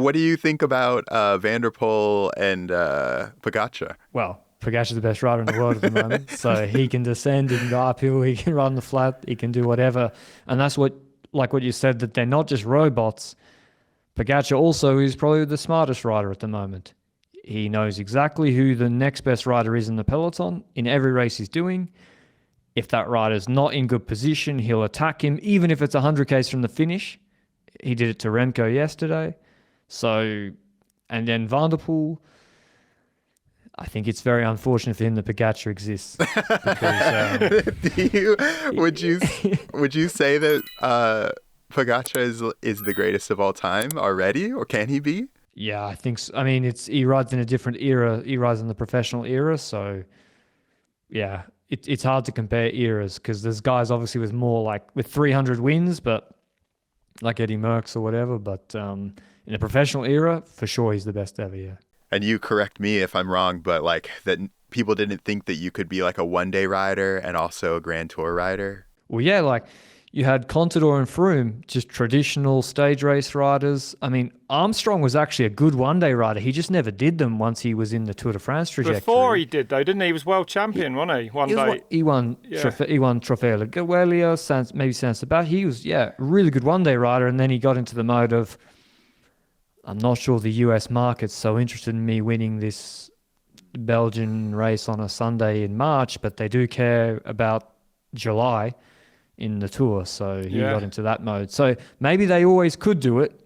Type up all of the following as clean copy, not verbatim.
what do you think about Van der Poel and Pogacar? Well, Pogacar's the best rider in the world at the moment, so he can descend, he can go uphill, he can run the flat, he can do whatever. And that's what you said, that they're not just robots. Pogacar also is probably the smartest rider at the moment. He knows exactly who the next best rider is in the peloton in every race he's doing. If that rider's not in good position, he'll attack him, even if it's 100 k's from the finish. He did it to Remco yesterday. So, and then Van der Poel, I think it's very unfortunate for him that Pogacar exists. Because, would you say that Pogacar is the greatest of all time already, or can he be? Yeah, I think so. I mean, he rides in a different era. He rides in the professional era, so yeah, it's hard to compare eras because there's guys obviously with 300 wins, but like Eddie Merckx or whatever. But in the professional era, for sure, he's the best ever. Yeah. And you correct me if I'm wrong, but like that people didn't think that you could be like a one-day rider and also a Grand Tour rider. Well, yeah, like you had Contador and Froome, just traditional stage race riders. I mean, Armstrong was actually a good one-day rider. He just never did them once he was in the Tour de France trajectory. Before he did, though, didn't he? He was world champion, wasn't he? One day. He won Trofeo Laguelia, maybe San Sebastian. He was, a really good one-day rider, and then he got into the mode of, I'm not sure the US market's so interested in me winning this Belgian race on a Sunday in March, but they do care about July in the Tour, so he got into that mode. So maybe they always could do it,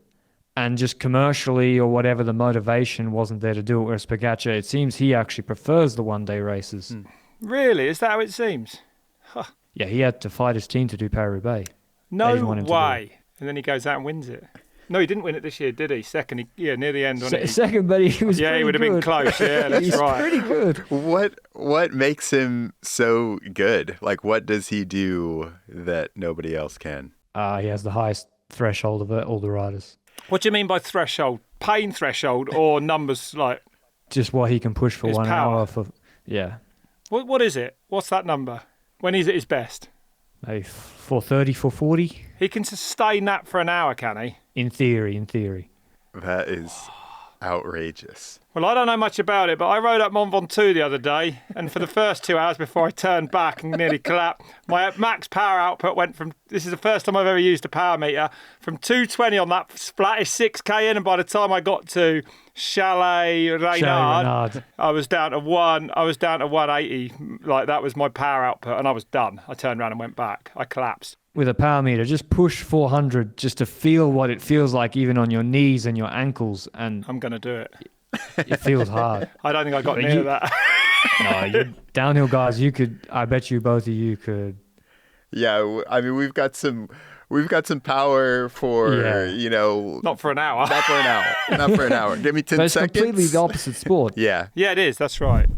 and just commercially or whatever the motivation wasn't there to do it, whereas Pogacar, it seems he actually prefers the one-day races. Really? Is that how it seems? Huh. Yeah, he had to fight his team to do Paris-Roubaix. No way. And then he goes out and wins it. No, he didn't win it this year, did he? Second, near the end. Second, but he was he would have been close. Yeah, that's He's right. pretty good. What makes him so good? Like, what does he do that nobody else can? He has the highest threshold of all the riders. What do you mean by threshold? Pain threshold or numbers like? Just what he can push for his 1 power. hour. What is it? What's that number? When he's at his best? Maybe 430, 440. He can sustain that for an hour, can he? In theory. That is outrageous. Well, I don't know much about it, but I rode up Mont Ventoux the other day, and for the first 2 hours before I turned back and nearly collapsed, my max power output went from, this is the first time I've ever used a power meter, from 220 on that flattish 6k in, and by the time I got to Chalet Reynard, I was down to 180. Like, that was my power output, and I was done. I turned around and went back. I collapsed. With a power meter, just push 400 just to feel what it feels like even on your knees and your ankles. And I'm going to do it. It feels hard. I don't think I got near that. No, you downhill guys, I bet you both of you could. Yeah, I mean, we've got some power for, Not for an hour. Not for an hour. Give me 10 but it's seconds. completely the opposite sport. Yeah. Yeah, it is. That's right.